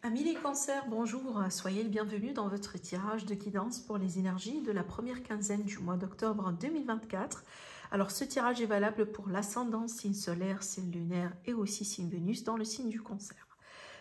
Amis les cancers, bonjour, soyez le bienvenu dans votre tirage de guidance pour les énergies de la première quinzaine du mois d'octobre 2024. Alors ce tirage est valable pour l'ascendant, signe solaire, signe lunaire et aussi signe Vénus dans le signe du cancer.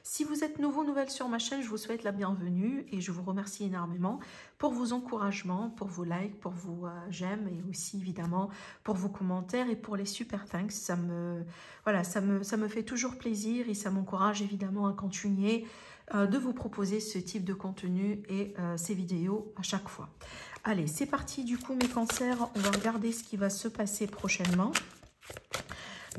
Si vous êtes nouvelle sur ma chaîne, je vous souhaite la bienvenue et je vous remercie énormément pour vos encouragements, pour vos likes, pour vos j'aime et aussi évidemment pour vos commentaires et pour les super thanks. Ça me fait toujours plaisir et ça m'encourage évidemment à continuer de vous proposer ce type de contenu et ces vidéos à chaque fois. Allez, c'est parti du coup mes cancers, on va regarder ce qui va se passer prochainement.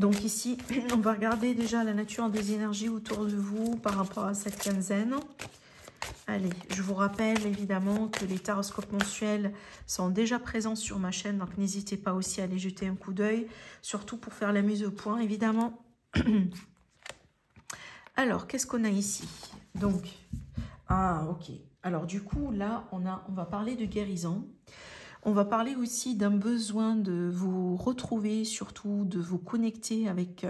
Donc ici, on va regarder déjà la nature des énergies autour de vous par rapport à cette quinzaine. Allez, je vous rappelle évidemment que les taroscopes mensuels sont déjà présents sur ma chaîne, donc n'hésitez pas aussi à aller jeter un coup d'œil, surtout pour faire la mise au point évidemment. Alors, qu'est-ce qu'on a ici? Donc, ok. Alors du coup, là, on va parler de guérison. On va parler aussi d'un besoin de vous retrouver, surtout de vous connecter avec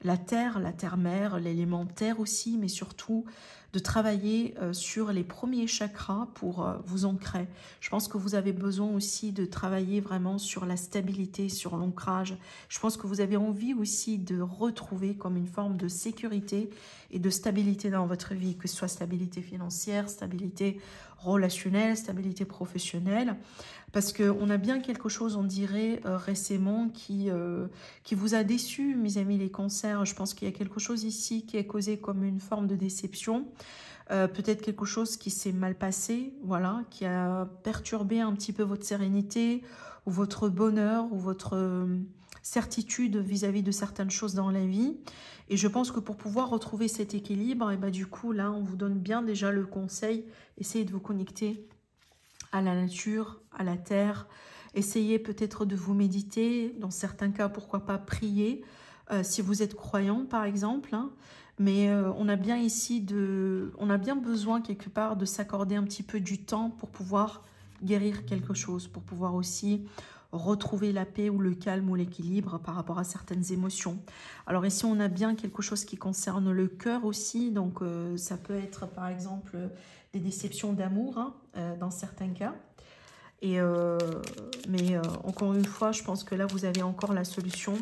la terre-mère, l'élément terre aussi, mais surtout de travailler sur les premiers chakras pour vous ancrer. Je pense que vous avez besoin aussi de travailler vraiment sur la stabilité, sur l'ancrage. Je pense que vous avez envie aussi de retrouver comme une forme de sécurité et de stabilité dans votre vie, que ce soit stabilité financière, stabilité relationnelle, stabilité professionnelle. Parce qu'on a bien quelque chose, on dirait, récemment qui vous a déçu, mes amis les cancers. Je pense qu'il y a quelque chose ici qui est causé comme une forme de déception. Peut-être quelque chose qui s'est mal passé, voilà, qui a perturbé un petit peu votre sérénité ou votre bonheur ou votre certitude vis-à-vis de certaines choses dans la vie. Et je pense que pour pouvoir retrouver cet équilibre, et du coup, là, on vous donne bien déjà le conseil, essayez de vous connecter à la nature, à la terre. Essayez peut-être de vous méditer, dans certains cas, pourquoi pas prier, si vous êtes croyant par exemple. Hein. Mais on a bien ici on a bien besoin quelque part de s'accorder un petit peu du temps pour pouvoir guérir quelque chose, pour pouvoir aussi retrouver la paix ou le calme ou l'équilibre par rapport à certaines émotions. Alors ici, on a bien quelque chose qui concerne le cœur aussi, donc ça peut être par exemple des déceptions d'amour hein, dans certains cas. Mais encore une fois, je pense que là, vous avez encore la solution.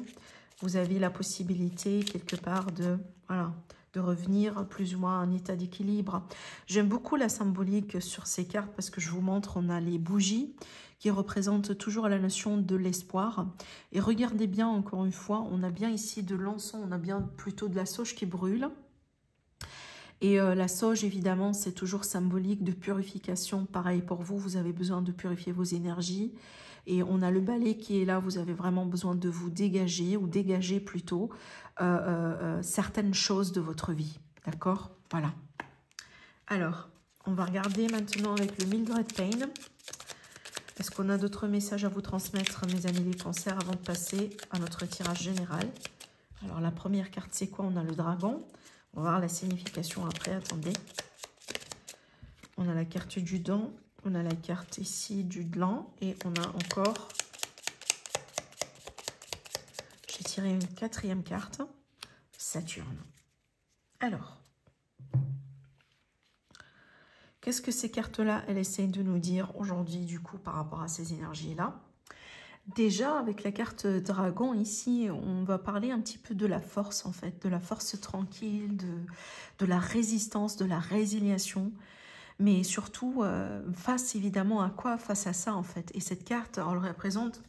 Vous avez la possibilité quelque part de revenir plus ou moins à un état d'équilibre. J'aime beaucoup la symbolique sur ces cartes parce que je vous montre, on a les bougies qui représentent toujours la notion de l'espoir. Et regardez bien, encore une fois, on a bien ici de l'encens, on a bien plutôt de la sauge qui brûle. Et la sauge, évidemment, c'est toujours symbolique de purification. Pareil pour vous, vous avez besoin de purifier vos énergies. Et on a le balai qui est là, vous avez vraiment besoin de vous dégager, ou dégager plutôt, certaines choses de votre vie. D'accord? Voilà. Alors, on va regarder maintenant avec le Mildred Payne. Est-ce qu'on a d'autres messages à vous transmettre, mes amis les cancers, avant de passer à notre tirage général? Alors, la première carte, c'est quoi? On a le dragon. On va voir la signification après, attendez. On a la carte du don, on a la carte ici du gland et on a encore... J'ai tiré une quatrième carte, Saturne. Alors, qu'est-ce que ces cartes-là, elles essayent de nous dire aujourd'hui, du coup, par rapport à ces énergies-là? Déjà, avec la carte dragon, ici, on va parler un petit peu de la force, en fait, de la force tranquille, de la résistance, de la résiliation, mais surtout, face évidemment à quoi? Face à ça, en fait. Et cette carte, elle représente,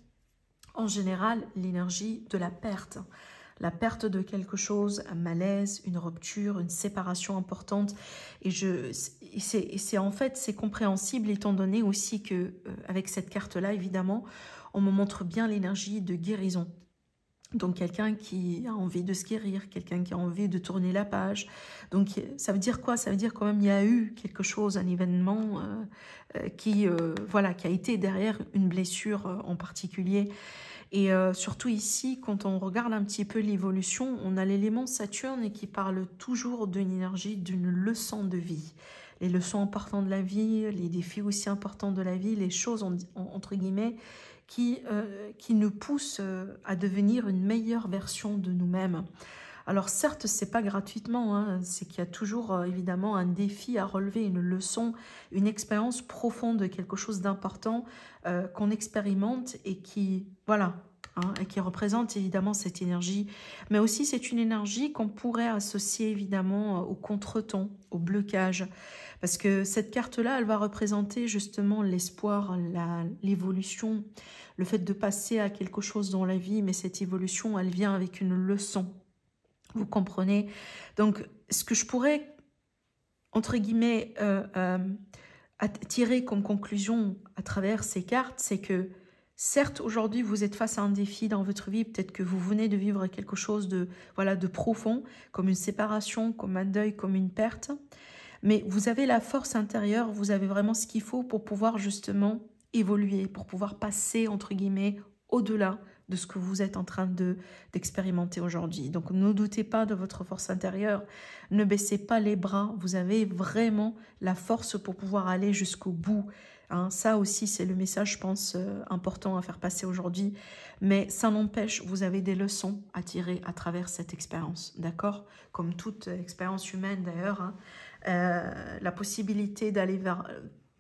en général, l'énergie de la perte de quelque chose, un malaise, une rupture, une séparation importante. Et c'est en fait, c'est compréhensible étant donné aussi que avec cette carte-là, évidemment, on me montre bien l'énergie de guérison. Donc quelqu'un qui a envie de se guérir, quelqu'un qui a envie de tourner la page. Donc ça veut dire quoi? Ça veut dire quand même il y a eu quelque chose, un événement qui a été derrière une blessure en particulier. Et surtout ici, quand on regarde un petit peu l'évolution, on a l'élément Saturne qui parle toujours d'une énergie, d'une leçon de vie. Les leçons importantes de la vie, les défis aussi importants de la vie, les choses entre guillemets qui nous poussent à devenir une meilleure version de nous-mêmes. Alors certes, c'est pas gratuitement, hein, c'est qu'il y a toujours évidemment un défi à relever, une leçon, une expérience profonde, quelque chose d'important qu'on expérimente et qui, voilà, hein, et qui représente évidemment cette énergie. Mais aussi c'est une énergie qu'on pourrait associer évidemment au contretemps, au blocage. Parce que cette carte-là, elle va représenter justement l'espoir, l'évolution, le fait de passer à quelque chose dans la vie, mais cette évolution, elle vient avec une leçon. Vous comprenez? Donc, ce que je pourrais, entre guillemets, tirer comme conclusion à travers ces cartes, c'est que, certes, aujourd'hui, vous êtes face à un défi dans votre vie, peut-être que vous venez de vivre quelque chose de, voilà, de profond, comme une séparation, comme un deuil, comme une perte, mais vous avez la force intérieure, vous avez vraiment ce qu'il faut pour pouvoir justement évoluer, pour pouvoir passer, entre guillemets, au-delà de ce que vous êtes en train d'expérimenter aujourd'hui. Donc ne doutez pas de votre force intérieure, ne baissez pas les bras, vous avez vraiment la force pour pouvoir aller jusqu'au bout. Hein, ça aussi, c'est le message, je pense, important à faire passer aujourd'hui. Mais ça n'empêche, vous avez des leçons à tirer à travers cette expérience, d'accord? Comme toute expérience humaine d'ailleurs, hein. La possibilité d'aller vers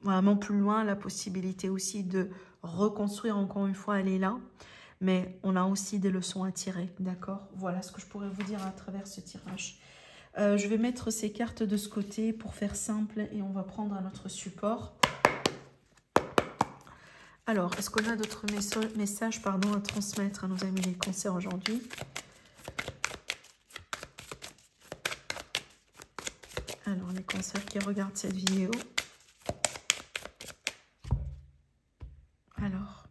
vraiment plus loin, la possibilité aussi de reconstruire encore une fois, elle est là. Mais on a aussi des leçons à tirer, d'accord? Voilà ce que je pourrais vous dire à travers ce tirage. Je vais mettre ces cartes de ce côté pour faire simple et on va prendre un autre support. Alors, est-ce qu'on a d'autres messages à transmettre à nos amis les cancers aujourd'hui? Alors, les cancers qui regardent cette vidéo. Alors,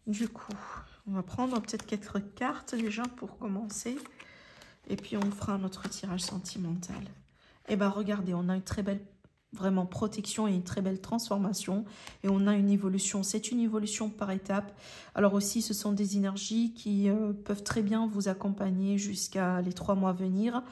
du coup, on va prendre peut-être quelques cartes déjà pour commencer. Et puis, on fera notre tirage sentimental. Et bien, regardez, on a une très belle, vraiment, protection et une très belle transformation. Et on a une évolution. C'est une évolution par étapes. Alors aussi, ce sont des énergies qui peuvent très bien vous accompagner jusqu'à les 3 mois à venir.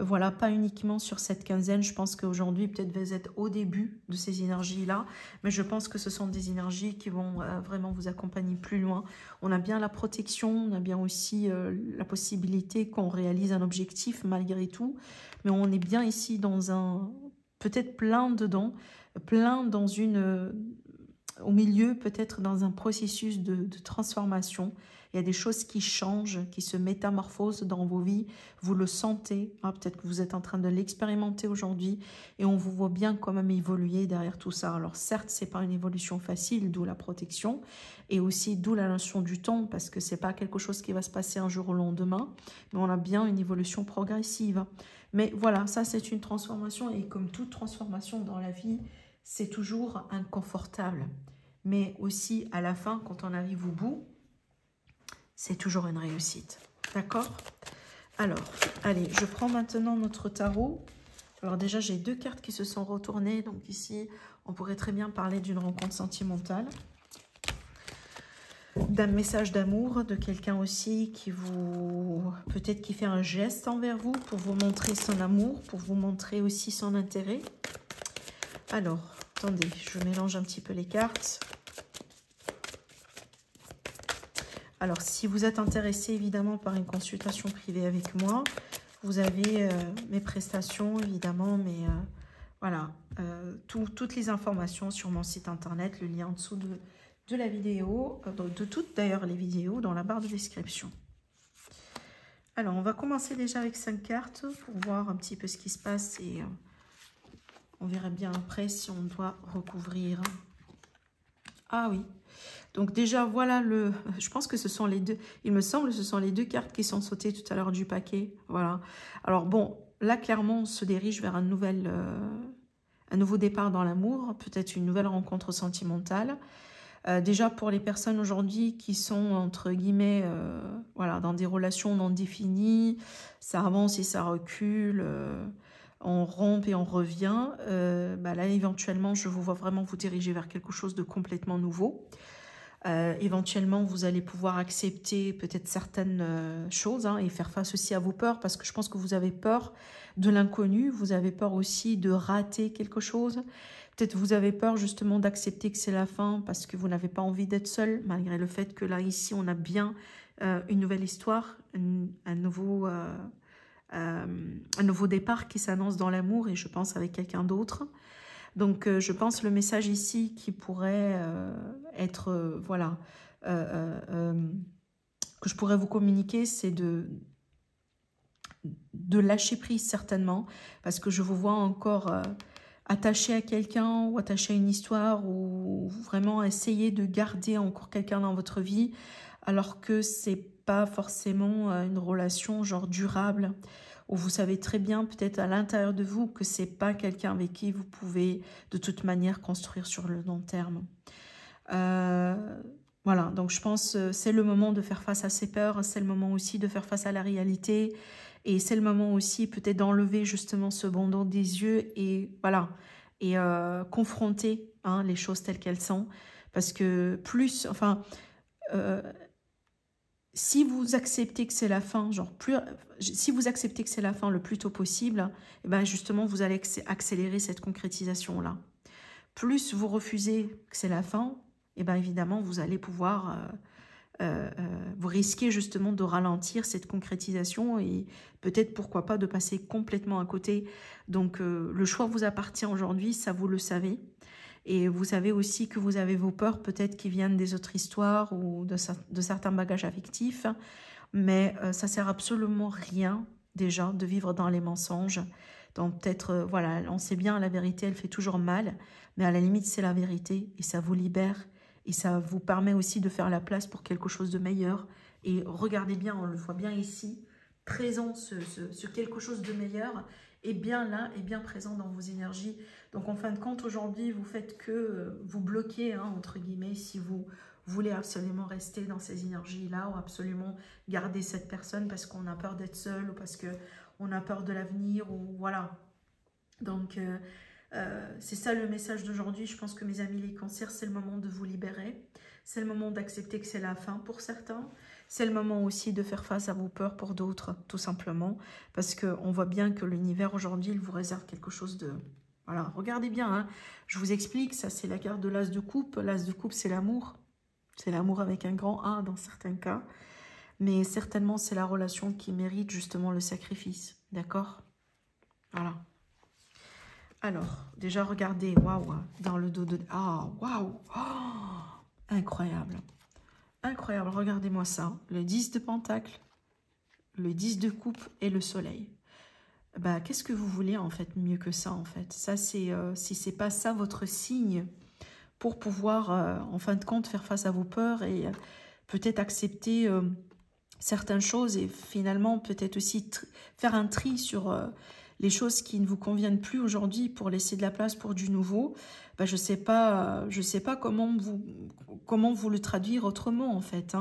Voilà, pas uniquement sur cette quinzaine. Je pense qu'aujourd'hui, peut-être vous êtes au début de ces énergies-là. Mais je pense que ce sont des énergies qui vont vraiment vous accompagner plus loin. On a bien la protection, on a bien aussi la possibilité qu'on réalise un objectif malgré tout. Mais on est bien ici dans un... peut-être plein dedans, plein dans une... au milieu, peut-être dans un processus de transformation. Il y a des choses qui changent, qui se métamorphosent dans vos vies. Vous le sentez. Hein, peut-être que vous êtes en train de l'expérimenter aujourd'hui. Et on vous voit bien quand même évoluer derrière tout ça. Alors certes, ce n'est pas une évolution facile, d'où la protection. Et aussi d'où la notion du temps, parce que ce n'est pas quelque chose qui va se passer un jour au lendemain. Mais on a bien une évolution progressive. Mais voilà, ça c'est une transformation. Et comme toute transformation dans la vie, c'est toujours inconfortable. Mais aussi, à la fin, quand on arrive au bout, c'est toujours une réussite. D'accord? Alors, allez, je prends maintenant notre tarot. Alors déjà, j'ai 2 cartes qui se sont retournées. Donc ici, on pourrait très bien parler d'une rencontre sentimentale. D'un message d'amour, de quelqu'un aussi qui vous... peut-être qui fait un geste envers vous pour vous montrer son amour, pour vous montrer aussi son intérêt. Alors, attendez, je mélange un petit peu les cartes. Alors, si vous êtes intéressé évidemment par une consultation privée avec moi, vous avez mes prestations évidemment, mais voilà, toutes les informations sur mon site internet, le lien en dessous de la vidéo, de toutes d'ailleurs les vidéos dans la barre de description. Alors, on va commencer déjà avec 5 cartes pour voir un petit peu ce qui se passe et on verra bien après si on doit recouvrir. Ah oui. Donc déjà, voilà le... Je pense que ce sont les 2... Il me semble que ce sont les 2 cartes qui sont sautées tout à l'heure du paquet. Voilà. Alors bon, là, clairement, on se dirige vers un nouveau départ dans l'amour. Peut-être une nouvelle rencontre sentimentale. Déjà, pour les personnes aujourd'hui qui sont, entre guillemets, voilà, dans des relations non définies, ça avance et ça recule... on rompt et on revient, là éventuellement je vous vois vraiment vous diriger vers quelque chose de complètement nouveau. Éventuellement vous allez pouvoir accepter peut-être certaines choses et faire face aussi à vos peurs, parce que je pense que vous avez peur de l'inconnu, vous avez peur aussi de rater quelque chose. Peut-être vous avez peur justement d'accepter que c'est la fin parce que vous n'avez pas envie d'être seul, malgré le fait que là ici on a bien une nouvelle histoire, un nouveau départ qui s'annonce dans l'amour et je pense avec quelqu'un d'autre. Donc, je pense le message ici qui pourrait être, voilà, que je pourrais vous communiquer, c'est de lâcher prise certainement, parce que je vous vois encore attaché à quelqu'un ou attaché à une histoire ou vraiment essayer de garder encore quelqu'un dans votre vie, alors que c'est pas forcément une relation genre durable, où vous savez très bien peut-être à l'intérieur de vous que c'est pas quelqu'un avec qui vous pouvez de toute manière construire sur le long terme. Voilà, donc je pense c'est le moment de faire face à ses peurs, c'est le moment aussi de faire face à la réalité et c'est le moment aussi peut-être d'enlever justement ce bandeau des yeux et voilà, et confronter les choses telles qu'elles sont parce que plus, enfin, si vous acceptez que c'est la fin, genre si vous acceptez que c'est la fin le plus tôt possible, et ben justement vous allez accélérer cette concrétisation-là. Plus vous refusez que c'est la fin, et bien évidemment, vous allez pouvoir, vous risquez justement de ralentir cette concrétisation et peut-être, pourquoi pas, de passer complètement à côté. Donc, le choix vous appartient aujourd'hui, ça vous le savez. Et vous savez aussi que vous avez vos peurs, peut-être qui viennent des autres histoires ou de certains bagages affectifs. Mais ça sert absolument rien, déjà, de vivre dans les mensonges. Donc peut-être, voilà, on sait bien, la vérité, elle fait toujours mal. Mais à la limite, c'est la vérité et ça vous libère. Et ça vous permet aussi de faire la place pour quelque chose de meilleur. Et regardez bien, on le voit bien ici, présent, ce quelque chose de meilleur est bien là, est bien présent dans vos énergies. Donc en fin de compte, aujourd'hui, vous faites que vous bloquez, entre guillemets, si vous voulez absolument rester dans ces énergies-là ou absolument garder cette personne parce qu'on a peur d'être seul ou parce qu'on a peur de l'avenir ou voilà. Donc, c'est ça le message d'aujourd'hui. Je pense que mes amis les cancers, c'est le moment de vous libérer. C'est le moment d'accepter que c'est la fin pour certains. C'est le moment aussi de faire face à vos peurs pour d'autres, tout simplement. Parce qu'on voit bien que l'univers aujourd'hui, il vous réserve quelque chose de... Voilà, regardez bien, je vous explique, ça c'est la carte de l'as de coupe. L'as de coupe, c'est l'amour. C'est l'amour avec un grand A dans certains cas. Mais certainement, c'est la relation qui mérite justement le sacrifice. D'accord? Voilà. Alors, déjà, regardez, waouh, dans le dos de... Ah, waouh, oh, incroyable. Incroyable, regardez-moi ça. Le 10 de pentacle, le 10 de coupe et le soleil. Bah, qu'est-ce que vous voulez, en fait, mieux que ça, en fait? Ça, c'est, si c'est pas ça votre signe pour pouvoir, en fin de compte, faire face à vos peurs et peut-être accepter certaines choses et finalement, peut-être aussi faire un tri sur... les choses qui ne vous conviennent plus aujourd'hui pour laisser de la place pour du nouveau, bah, je sais pas comment vous le traduire autrement en fait.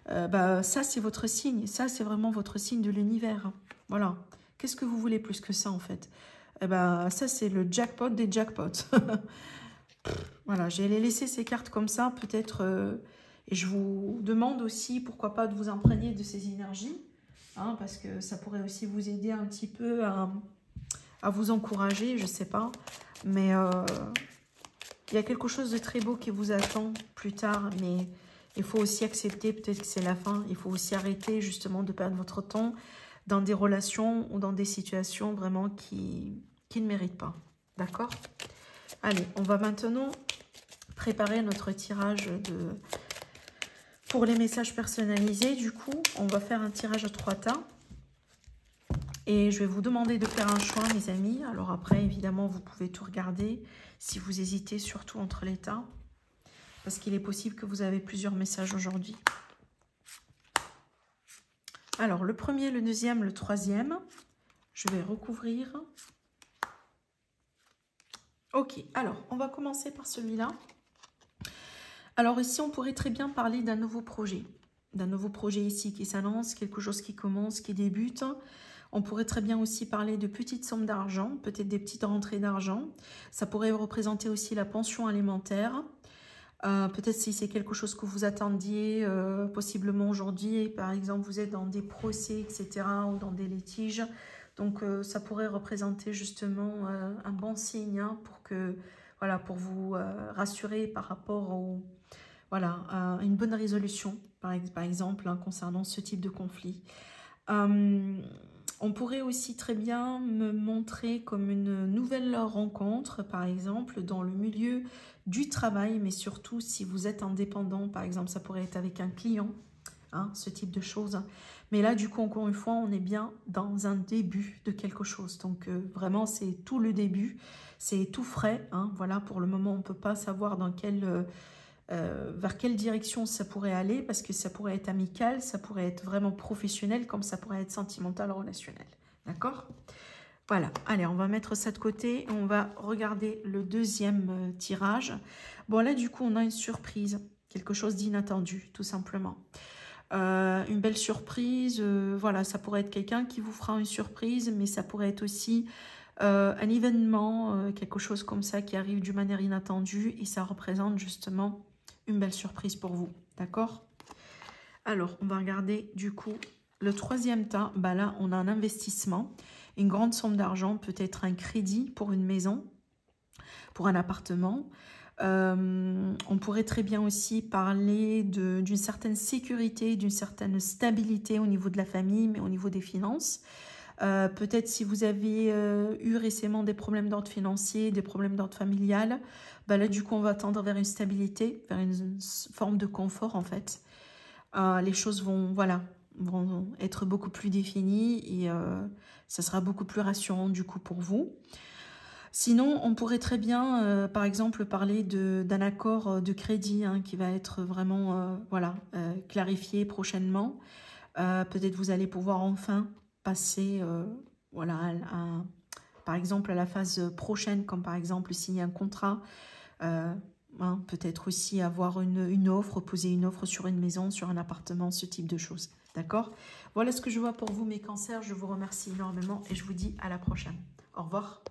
Bah, ça c'est votre signe, ça c'est vraiment votre signe de l'univers. Voilà. Qu'est-ce que vous voulez plus que ça en fait? Bah, ça c'est le jackpot des jackpots. Voilà, j'ai laissé ces cartes comme ça peut-être et je vous demande aussi pourquoi pas de vous imprégner de ces énergies. Parce que ça pourrait aussi vous aider un petit peu à vous encourager, je ne sais pas. Mais il y a quelque chose de très beau qui vous attend plus tard. Mais il faut aussi accepter peut-être que c'est la fin. Il faut aussi arrêter justement de perdre votre temps dans des relations ou dans des situations vraiment qui ne méritent pas. D'accord? Allez, on va maintenant préparer notre tirage pour les messages personnalisés. Du coup, on va faire un tirage à 3 tas. Et je vais vous demander de faire un choix, mes amis. Alors après, évidemment, vous pouvez tout regarder. Si vous hésitez, surtout entre les tas. Parce qu'il est possible que vous avez plusieurs messages aujourd'hui. Alors, le premier, le deuxième, le troisième. Je vais recouvrir. Ok, alors, on va commencer par celui-là. Alors ici, on pourrait très bien parler d'un nouveau projet. D'un nouveau projet ici qui s'annonce, quelque chose qui commence, qui débute. On pourrait très bien aussi parler de petites sommes d'argent, peut-être des petites rentrées d'argent. Ça pourrait représenter aussi la pension alimentaire. Peut-être si c'est quelque chose que vous attendiez possiblement aujourd'hui, par exemple vous êtes dans des procès, etc. ou dans des litiges. Donc ça pourrait représenter justement un bon signe pour que, voilà, pour vous rassurer par rapport voilà, une bonne résolution, par exemple, hein, concernant ce type de conflit. On pourrait aussi très bien me montrer comme une nouvelle rencontre, par exemple, dans le milieu du travail, mais surtout si vous êtes indépendant, par exemple, ça pourrait être avec un client, hein, ce type de choses. Mais là, du coup, encore une fois, on est bien dans un début de quelque chose. Donc, vraiment, c'est tout le début, c'est tout frais, hein, voilà, pour le moment, on ne peut pas savoir dans vers quelle direction ça pourrait aller, parce que ça pourrait être amical, ça pourrait être vraiment professionnel, comme ça pourrait être sentimental, relationnel. D'accord? Voilà, allez, on va mettre ça de côté et on va regarder le deuxième tirage. Bon, là, du coup, on a une surprise, quelque chose d'inattendu, tout simplement. Une belle surprise, voilà, ça pourrait être quelqu'un qui vous fera une surprise, mais ça pourrait être aussi un événement, quelque chose comme ça qui arrive d'une manière inattendue et ça représente justement une belle surprise pour vous, d'accord? Alors, on va regarder du coup le troisième tas. Bah là, on a un investissement, une grande somme d'argent, peut-être un crédit pour une maison, pour un appartement. On pourrait très bien aussi parler d'une certaine sécurité, d'une certaine stabilité au niveau de la famille, mais au niveau des finances. Peut-être si vous avez eu récemment des problèmes d'ordre financier, des problèmes d'ordre familial, bah là du coup on va tendre vers une stabilité, vers une forme de confort en fait. Les choses vont, voilà, vont être beaucoup plus définies et ça sera beaucoup plus rassurant du coup pour vous. Sinon, on pourrait très bien, par exemple, parler d'un accord de crédit hein, qui va être vraiment voilà, clarifié prochainement. Peut-être vous allez pouvoir enfin passer voilà, par exemple à la phase prochaine, comme par exemple signer un contrat. Hein, peut-être aussi avoir une offre, poser une offre sur une maison, sur un appartement, ce type de choses. D'accord? Voilà ce que je vois pour vous, mes cancers. Je vous remercie énormément et je vous dis à la prochaine. Au revoir.